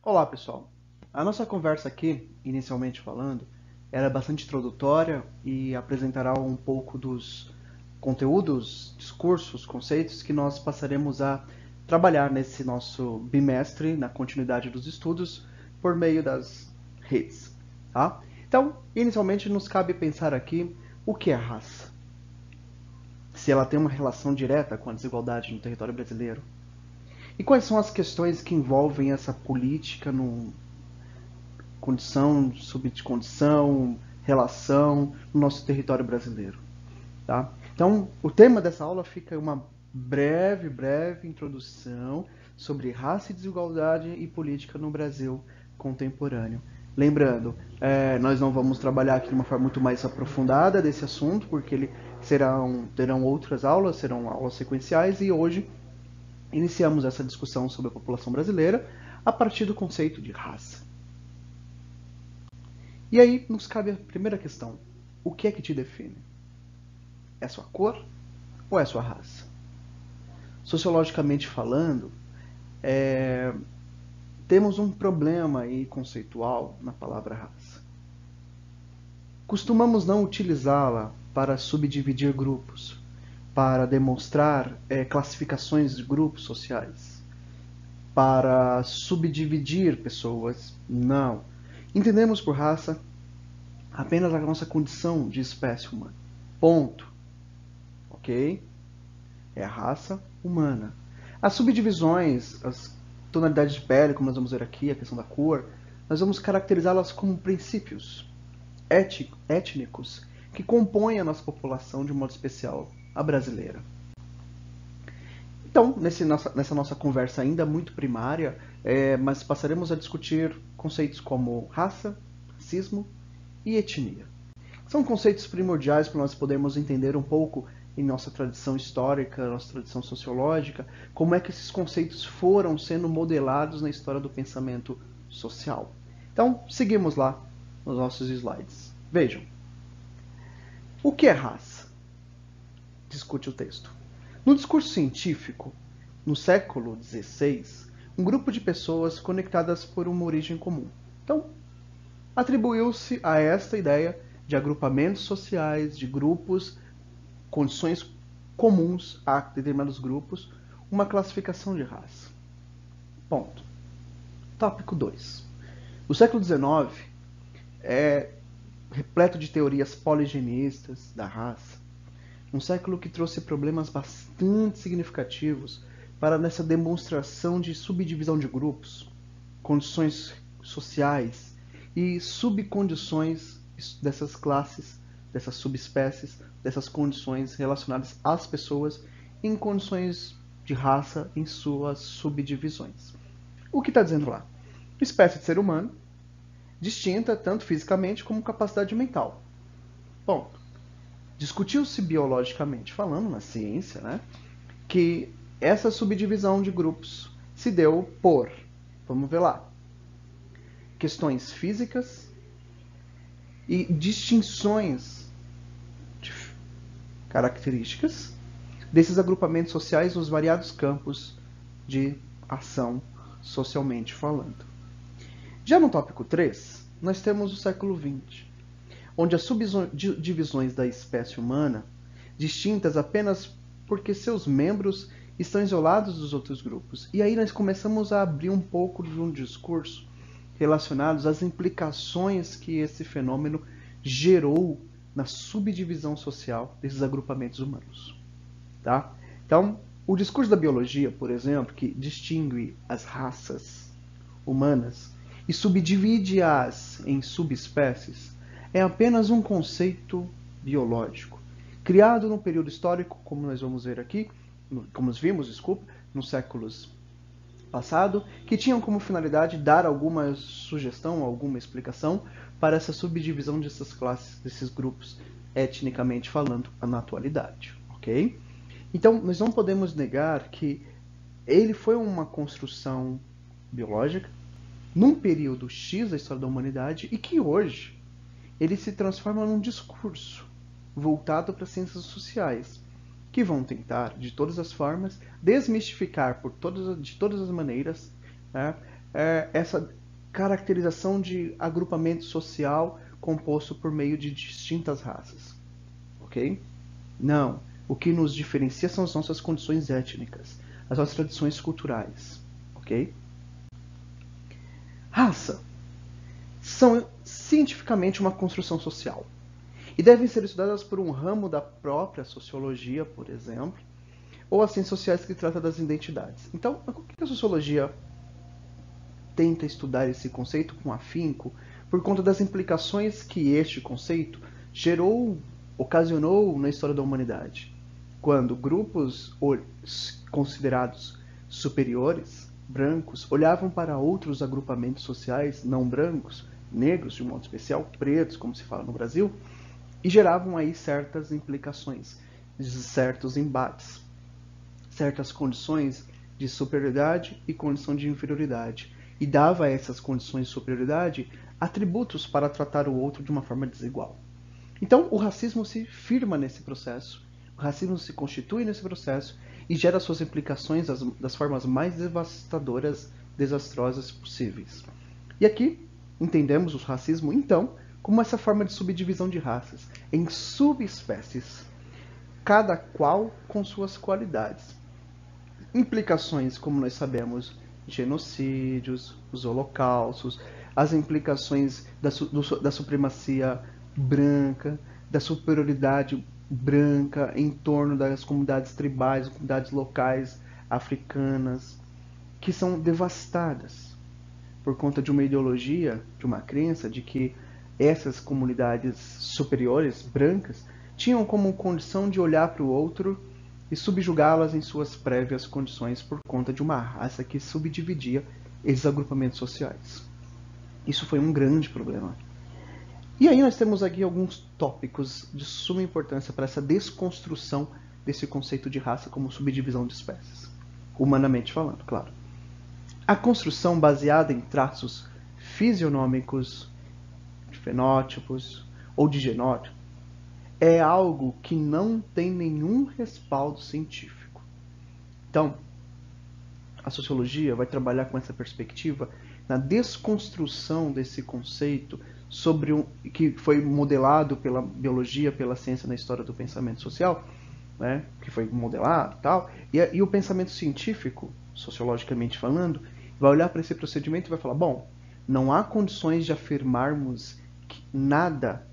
Olá, pessoal. A nossa conversa aqui, inicialmente falando, era bastante introdutória e apresentará um pouco dos conteúdos, discursos, conceitos que nós passaremos a trabalhar nesse nosso bimestre, na continuidade dos estudos, por meio das redes. Tá? Então, inicialmente, nos cabe pensar aqui o que é raça. Se ela tem uma relação direta com a desigualdade no território brasileiro. E quais são as questões que envolvem essa política no condição, subcondição, relação no nosso território brasileiro. Tá? Então, o tema dessa aula fica uma breve introdução sobre raça e desigualdade e política no Brasil contemporâneo. Lembrando, nós não vamos trabalhar aqui de uma forma muito mais aprofundada desse assunto, porque terão outras aulas, serão aulas sequenciais, e hoje iniciamos essa discussão sobre a população brasileira a partir do conceito de raça. E aí nos cabe a primeira questão. O que é que te define? É sua cor ou é sua raça? Sociologicamente falando, temos um problema aí conceitual na palavra raça. Costumamos não utilizá-la para subdividir grupos, para demonstrar classificações de grupos sociais, para subdividir pessoas. Não. Entendemos por raça apenas a nossa condição de espécie humana. Ponto. Ok? É a raça humana. As subdivisões, as tonalidades de pele, como nós vamos ver aqui, a questão da cor, nós vamos caracterizá-las como princípios étnicos que compõem a nossa população de modo especial, a brasileira. Então, nessa nossa conversa ainda muito primária, mas passaremos a discutir conceitos como raça, racismo e etnia. São conceitos primordiais para nós podermos entender um pouco em nossa tradição histórica, nossa tradição sociológica, como é que esses conceitos foram sendo modelados na história do pensamento social. Então, seguimos lá nos nossos slides. Vejam. O que é raça? Discute o texto. No discurso científico, no século XVI, um grupo de pessoas conectadas por uma origem comum. Então, atribuiu-se a esta ideia de agrupamentos sociais, de grupos, condições comuns a determinados grupos, uma classificação de raça. Ponto. Tópico 2. O século XIX é repleto de teorias poligenistas da raça, um século que trouxe problemas bastante significativos para nessa demonstração de subdivisão de grupos, condições sociais e subcondições dessas classes, dessas subespécies, dessas condições relacionadas às pessoas em condições de raça em suas subdivisões. O que está dizendo lá? Espécie de ser humano, distinta tanto fisicamente como capacidade mental. Ponto. Discutiu-se biologicamente falando, na ciência, né, que essa subdivisão de grupos se deu por, vamos ver lá, questões físicas e distinções de características desses agrupamentos sociais nos variados campos de ação socialmente falando. Já no tópico 3, nós temos o século XX, onde as subdivisões da espécie humana, distintas apenas porque seus membros estão isolados dos outros grupos. E aí nós começamos a abrir um pouco de um discurso relacionado às implicações que esse fenômeno gerou na subdivisão social desses agrupamentos humanos. Tá? Então, o discurso da biologia, por exemplo, que distingue as raças humanas e subdivide-as em subespécies, é apenas um conceito biológico, criado num período histórico, como nós vamos ver aqui, como nós vimos, desculpa, nos séculos passado, que tinham como finalidade dar alguma sugestão, alguma explicação para essa subdivisão dessas classes, desses grupos, etnicamente falando, na atualidade, ok? Então, nós não podemos negar que ele foi uma construção biológica num período X da história da humanidade e que hoje ele se transforma num discurso voltado para as ciências sociais, que vão tentar, de todas as formas, desmistificar de todas as maneiras, né, essa caracterização de agrupamento social composto por meio de distintas raças, ok? Não. O que nos diferencia são as nossas condições étnicas, as nossas tradições culturais, ok? Raça são cientificamente uma construção social e devem ser estudadas por um ramo da própria sociologia, por exemplo, ou as ciências sociais que trata das identidades. Então, por que a sociologia tenta estudar esse conceito com afinco? Por conta das implicações que este conceito ocasionou na história da humanidade. Quando grupos considerados superiores, brancos, olhavam para outros agrupamentos sociais não brancos, negros de um modo especial, pretos, como se fala no Brasil, e geravam aí certas implicações, certos embates, certas condições de superioridade e condição de inferioridade, e dava a essas condições de superioridade atributos para tratar o outro de uma forma desigual. Então, o racismo se firma nesse processo, o racismo se constitui nesse processo e gera suas implicações das formas mais devastadoras, desastrosas possíveis. E aqui entendemos o racismo, então, como essa forma de subdivisão de raças em subespécies, cada qual com suas qualidades. Implicações, como nós sabemos, genocídios, os holocaustos, as implicações da supremacia branca, da superioridade branca em torno das comunidades tribais, comunidades locais africanas, que são devastadas por conta de uma ideologia, de uma crença de que essas comunidades superiores, brancas, tinham como condição de olhar para o outro e subjugá-las em suas prévias condições por conta de uma raça que subdividia esses agrupamentos sociais. Isso foi um grande problema. E aí nós temos aqui alguns tópicos de suma importância para essa desconstrução desse conceito de raça como subdivisão de espécies. Humanamente falando, claro. A construção baseada em traços fisionômicos, de fenótipos ou de genótipo é algo que não tem nenhum respaldo científico. Então, a sociologia vai trabalhar com essa perspectiva na desconstrução desse conceito que foi modelado pela biologia, pela ciência na história do pensamento social, né, que foi modelado e tal, e o pensamento científico, sociologicamente falando, vai olhar para esse procedimento e vai falar, bom, não há condições de afirmarmos nada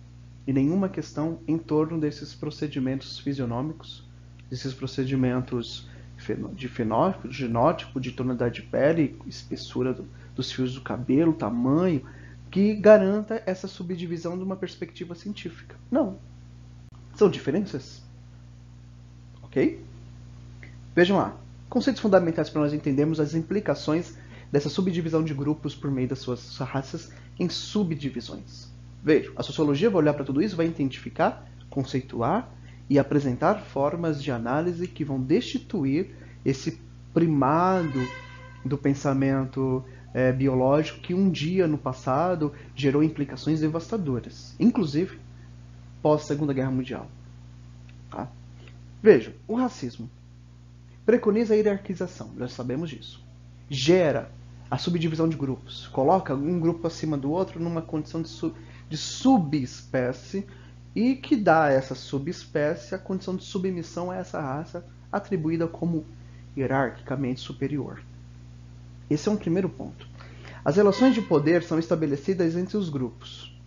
e nenhuma questão em torno desses procedimentos fisionômicos, desses procedimentos de fenótipo, de genótipo, de tonalidade de pele, espessura dos fios do cabelo, tamanho, que garanta essa subdivisão de uma perspectiva científica. Não. São diferenças. Ok? Vejam lá. Conceitos fundamentais para nós entendermos as implicações dessa subdivisão de grupos por meio das suas raças em subdivisões. Veja, a sociologia vai olhar para tudo isso, vai identificar, conceituar e apresentar formas de análise que vão destituir esse primado do pensamento biológico que um dia no passado gerou implicações devastadoras, inclusive pós-Segunda Guerra Mundial. Tá? Vejam, o racismo preconiza a hierarquização, nós sabemos disso. Gera a subdivisão de grupos, coloca um grupo acima do outro numa condição de subespécie e que dá a essa subespécie a condição de submissão a essa raça atribuída como hierarquicamente superior. Esse é um primeiro ponto. As relações de poder são estabelecidas entre os grupos,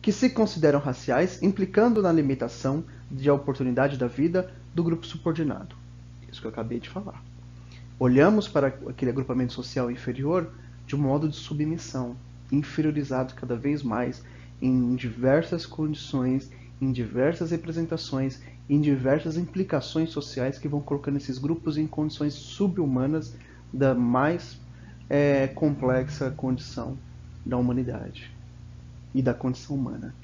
que se consideram raciais, implicando na limitação de oportunidade da vida do grupo subordinado. Isso que eu acabei de falar. Olhamos para aquele agrupamento social inferior de um modo de submissão, inferiorizado cada vez mais em diversas condições, em diversas representações, em diversas implicações sociais que vão colocando esses grupos em condições subhumanas da mais complexa condição da humanidade e da condição humana.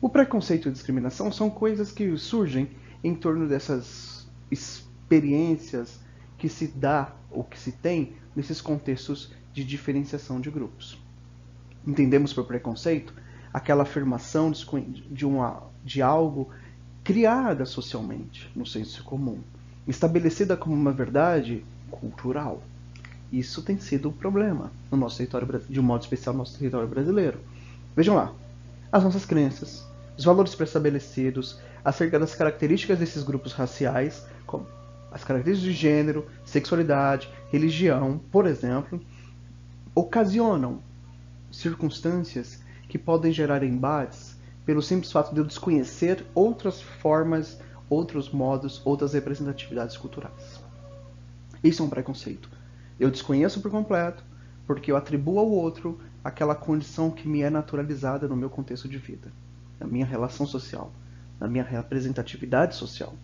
O preconceito e a discriminação são coisas que surgem em torno dessas experiências que se dá ou que se tem nesses contextos de diferenciação de grupos. Entendemos por preconceito aquela afirmação de algo criada socialmente, no senso comum, estabelecida como uma verdade cultural. Isso tem sido o problema no nosso território, de um modo especial no nosso território brasileiro. Vejam lá, as nossas crenças, os valores pré-estabelecidos acerca das características desses grupos raciais, como as características de gênero, sexualidade, religião, por exemplo, ocasionam circunstâncias que podem gerar embates pelo simples fato de eu desconhecer outras formas, outros modos, outras representatividades culturais. Isso é um preconceito. Eu desconheço por completo porque eu atribuo ao outro aquela condição que me é naturalizada no meu contexto de vida, na minha relação social, na minha representatividade social.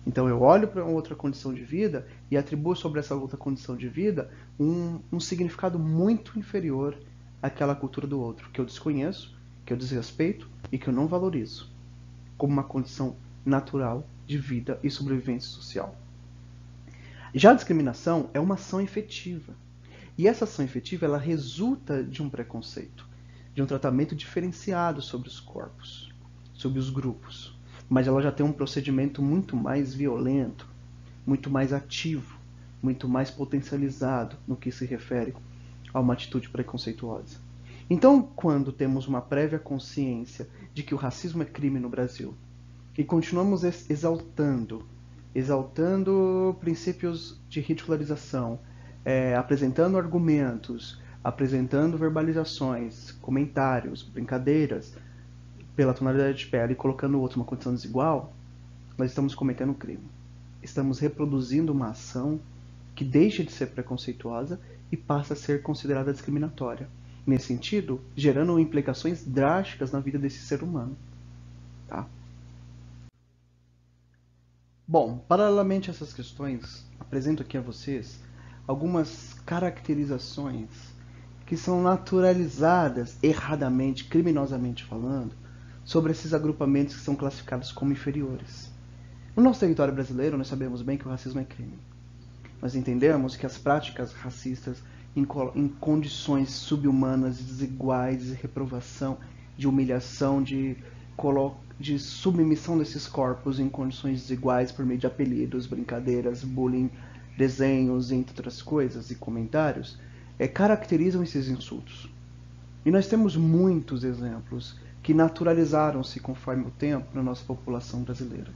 Então eu olho para outra condição de vida e atribuo sobre essa outra condição de vida um significado muito inferior àquela cultura do outro, que eu desconheço, que eu desrespeito e que eu não valorizo, como uma condição natural de vida e sobrevivência social. Já a discriminação é uma ação efetiva. E essa ação efetiva ela resulta de um preconceito, de um tratamento diferenciado sobre os corpos, sobre os grupos. Mas ela já tem um procedimento muito mais violento, muito mais ativo, muito mais potencializado no que se refere a uma atitude preconceituosa. Então, quando temos uma prévia consciência de que o racismo é crime no Brasil, e continuamos exaltando princípios de ridicularização, apresentando argumentos, apresentando verbalizações, comentários, brincadeiras, pela tonalidade de pele e colocando o outro numa condição desigual, nós estamos cometendo um crime. Estamos reproduzindo uma ação que deixa de ser preconceituosa e passa a ser considerada discriminatória. Nesse sentido, gerando implicações drásticas na vida desse ser humano. Tá? Bom, paralelamente a essas questões, apresento aqui a vocês algumas caracterizações que são naturalizadas erradamente, criminosamente falando, sobre esses agrupamentos que são classificados como inferiores. No nosso território brasileiro, nós sabemos bem que o racismo é crime. Nós entendemos que as práticas racistas em condições subhumanas, desiguais, de reprovação, de humilhação, de submissão desses corpos em condições desiguais por meio de apelidos, brincadeiras, bullying, desenhos, entre outras coisas, e comentários, caracterizam esses insultos. E nós temos muitos exemplos que naturalizaram-se conforme o tempo na nossa população brasileira.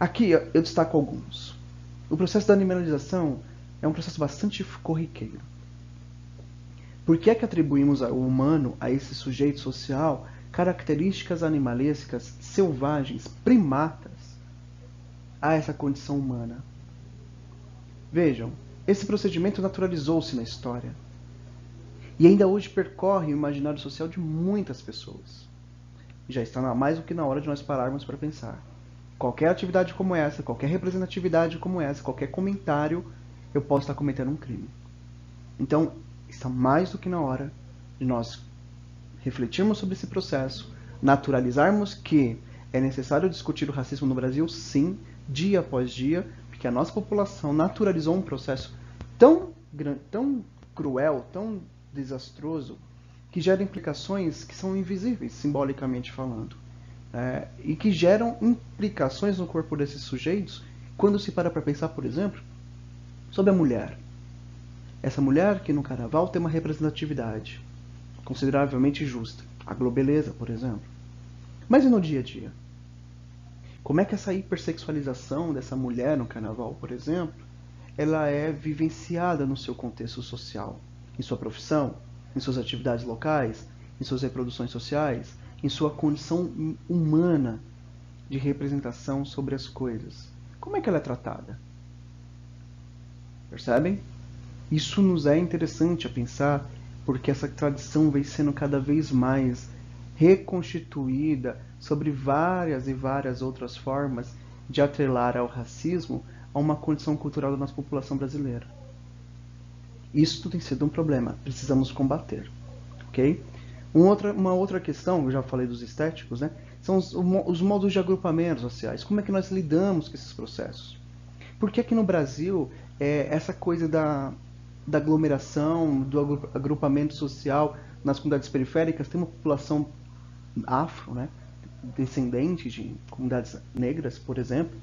Aqui eu destaco alguns. O processo da animalização é um processo bastante corriqueiro. Por que é que atribuímos ao humano, a esse sujeito social, características animalescas, selvagens, primatas, a essa condição humana? Vejam, esse procedimento naturalizou-se na história. E ainda hoje percorre o imaginário social de muitas pessoas. Já está mais do que na hora de nós pararmos para pensar. Qualquer atividade como essa, qualquer representatividade como essa, qualquer comentário, eu posso estar cometendo um crime. Então, está mais do que na hora de nós refletirmos sobre esse processo, naturalizarmos que é necessário discutir o racismo no Brasil, sim, dia após dia, porque a nossa população naturalizou um processo tão cruel, tão desastroso, que gera implicações que são invisíveis, simbolicamente falando. E que geram implicações no corpo desses sujeitos quando se para pensar, por exemplo, sobre a mulher. Essa mulher que no carnaval tem uma representatividade consideravelmente justa. A globeleza, por exemplo. Mas e no dia a dia? Como é que essa hipersexualização dessa mulher no carnaval, por exemplo, ela é vivenciada no seu contexto social? Em sua profissão, em suas atividades locais, em suas reproduções sociais, em sua condição humana de representação sobre as coisas. Como é que ela é tratada? Percebem? Isso nos é interessante a pensar, porque essa tradição vem sendo cada vez mais reconstituída sobre várias e várias outras formas de atrelar ao racismo a uma condição cultural da nossa população brasileira. Isso tem sido um problema, precisamos combater. Ok? Uma outra questão, eu já falei dos estéticos, né? São os modos de agrupamentos sociais. Como é que nós lidamos com esses processos? Porque aqui no Brasil, essa coisa da aglomeração, do agrupamento social nas comunidades periféricas, tem uma população afro, né? Descendente de comunidades negras, por exemplo,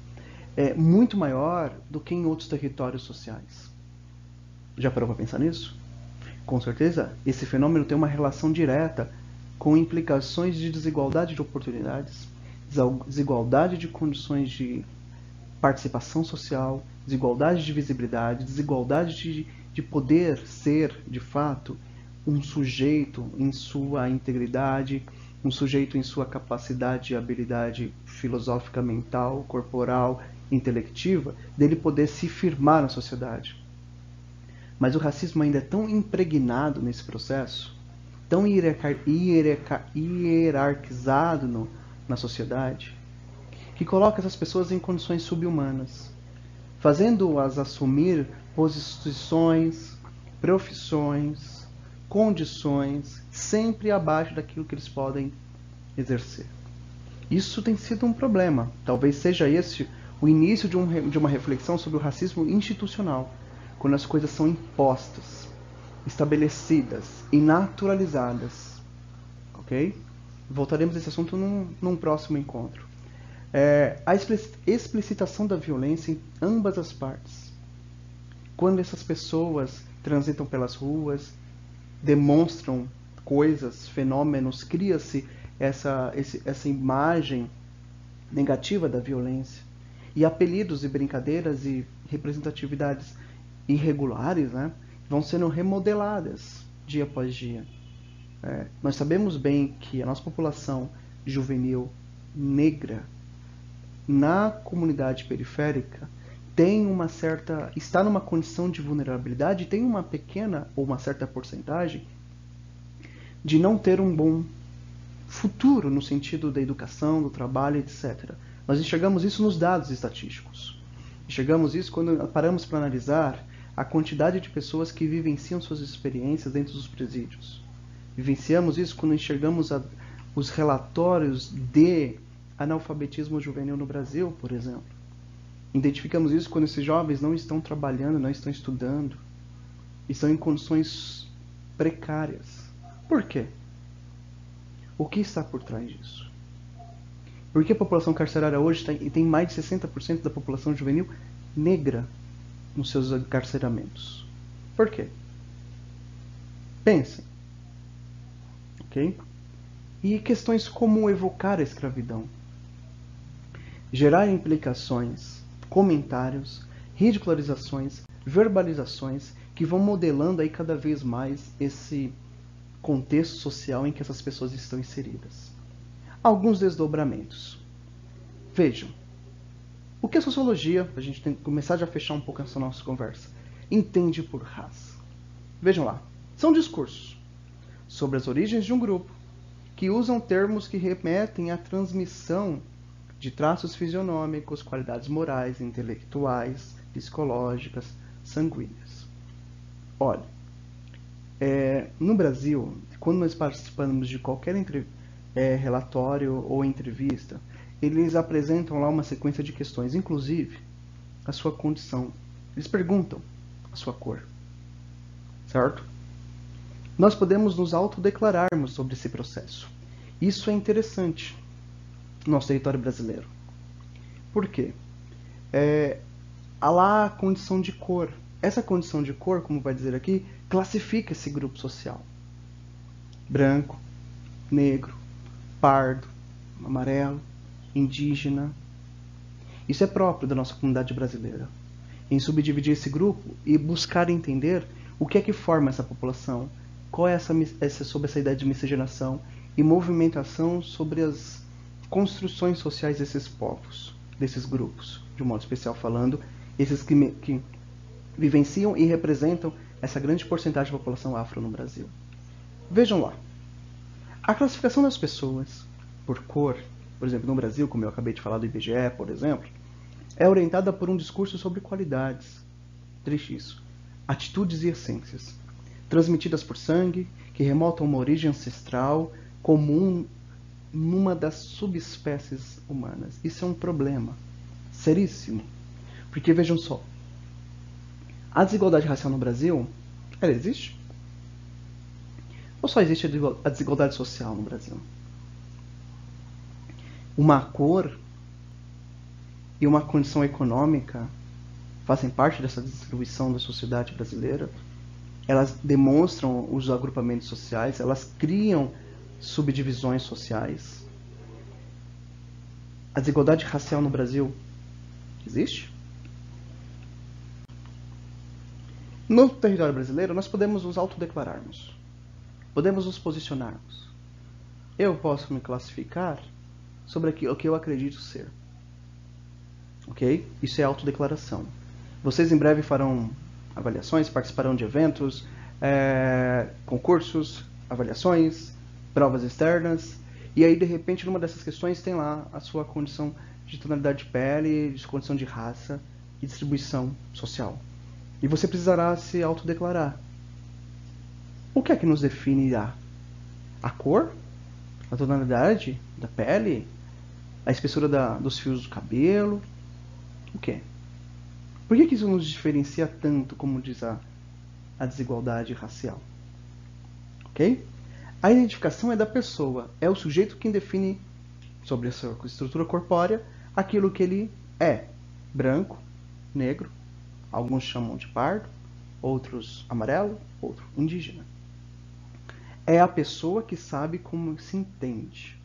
muito maior do que em outros territórios sociais. Já parou para pensar nisso? Com certeza, esse fenômeno tem uma relação direta com implicações de desigualdade de oportunidades, desigualdade de condições de participação social, desigualdade de visibilidade, desigualdade de poder ser, de fato, um sujeito em sua integridade, um sujeito em sua capacidade e habilidade filosófica, mental, corporal, intelectiva, dele poder se firmar na sociedade. Mas o racismo ainda é tão impregnado nesse processo, tão hierarquizado na sociedade, que coloca essas pessoas em condições subhumanas, fazendo-as assumir posições, profissões, condições sempre abaixo daquilo que eles podem exercer. Isso tem sido um problema. Talvez seja esse o início de uma reflexão sobre o racismo institucional, quando as coisas são impostas, estabelecidas e naturalizadas. Ok? Voltaremos a esse assunto num próximo encontro. A explicitação da violência em ambas as partes. Quando essas pessoas transitam pelas ruas, demonstram coisas, fenômenos, cria-se essa imagem negativa da violência. E apelidos e brincadeiras e representatividades irregulares, né, vão sendo remodeladas dia após dia. Nós sabemos bem que a nossa população juvenil negra na comunidade periférica está numa condição de vulnerabilidade e tem uma pequena ou uma certa porcentagem de não ter um bom futuro no sentido da educação, do trabalho, etc. Nós enxergamos isso nos dados estatísticos. Enxergamos isso quando paramos para analisar a quantidade de pessoas que vivenciam suas experiências dentro dos presídios. Vivenciamos isso quando enxergamos os relatórios de analfabetismo juvenil no Brasil, por exemplo. Identificamos isso quando esses jovens não estão trabalhando, não estão estudando, estão em condições precárias. Por quê? O que está por trás disso? Por que a população carcerária hoje tem mais de 60% da população juvenil negra nos seus encarceramentos? Por quê? Pensem. Ok? E questões como evocar a escravidão. Gerar implicações, comentários, ridicularizações, verbalizações que vão modelando aí cada vez mais esse contexto social em que essas pessoas estão inseridas. Alguns desdobramentos. Vejam, o que a sociologia, a gente tem que começar já a fechar um pouco essa nossa conversa, entende por raça. Vejam lá, são discursos sobre as origens de um grupo que usam termos que remetem à transmissão de traços fisionômicos, qualidades morais, intelectuais, psicológicas, sanguíneas. Olha, no Brasil, quando nós participamos de qualquer relatório ou entrevista, eles apresentam lá uma sequência de questões, inclusive a sua condição. Eles perguntam a sua cor, certo? Nós podemos nos autodeclararmos sobre esse processo. Isso é interessante no nosso território brasileiro. Por quê? Há lá a condição de cor. Essa condição de cor, como vai dizer aqui, classifica esse grupo social. Branco, negro, pardo, amarelo, indígena. Isso é próprio da nossa comunidade brasileira. Em subdividir esse grupo e buscar entender o que é que forma essa população, qual é sobre essa ideia de miscigenação e movimentação sobre as construções sociais desses povos, desses grupos, de um modo especial falando, esses que vivenciam e representam essa grande porcentagem da população afro no Brasil. Vejam lá. A classificação das pessoas por cor, por exemplo, no Brasil, como eu acabei de falar do IBGE, por exemplo, é orientada por um discurso sobre qualidades. Triste isso. Atitudes e essências, transmitidas por sangue, que remontam a uma origem ancestral comum numa das subespécies humanas. Isso é um problema seríssimo. Porque vejam só, a desigualdade racial no Brasil, ela existe? Ou só existe a desigualdade social no Brasil? Uma cor e uma condição econômica fazem parte dessa distribuição da sociedade brasileira? elas demonstram os agrupamentos sociais, elas criam subdivisões sociais. A desigualdade racial no Brasil existe? No território brasileiro, nós podemos nos autodeclararmos. Podemos nos posicionarmos. Eu posso me classificar sobre o que eu acredito ser. Ok? Isso é autodeclaração. Vocês em breve farão avaliações, participarão de eventos, concursos, avaliações, provas externas. E aí, de repente, numa dessas questões tem lá a sua condição de tonalidade de pele, de condição de raça e distribuição social. E você precisará se autodeclarar. O que é que nos definirá? A cor? A tonalidade da pele? A espessura dos fios do cabelo? O quê? Por que isso nos diferencia tanto, como diz a desigualdade racial? Ok? A identificação é da pessoa. É o sujeito quem define sobre a sua estrutura corpórea aquilo que ele é. Branco, negro, alguns chamam de pardo, outros amarelo, outro indígena. É a pessoa que sabe como se entende.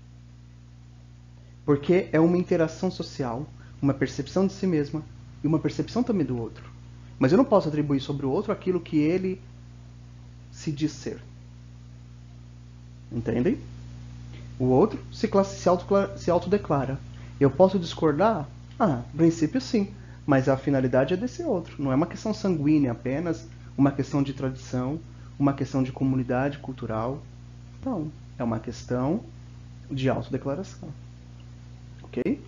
Porque é uma interação social, uma percepção de si mesma e uma percepção também do outro. Mas eu não posso atribuir sobre o outro aquilo que ele se diz ser. Entendem? O outro se autodeclara. Eu posso discordar? No princípio sim. Mas a finalidade é desse outro. Não é uma questão sanguínea apenas, uma questão de tradição, uma questão de comunidade cultural. Não. É uma questão de autodeclaração. Ok?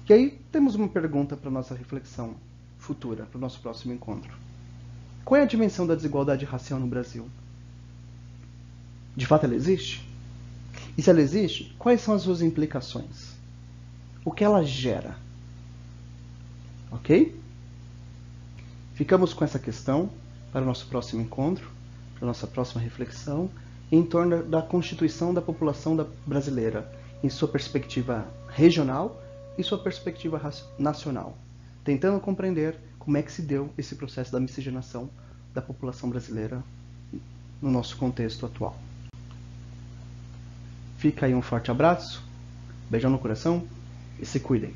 E aí temos uma pergunta para a nossa reflexão futura, para o nosso próximo encontro. Qual é a dimensão da desigualdade racial no Brasil? De fato ela existe? E se ela existe, quais são as suas implicações? O que ela gera? Ok? Ficamos com essa questão para o nosso próximo encontro, para a nossa próxima reflexão, em torno da constituição da população brasileira, em sua perspectiva regional e sua perspectiva nacional, tentando compreender como é que se deu esse processo da miscigenação da população brasileira no nosso contexto atual. Fica aí um forte abraço, beijão no coração e se cuidem.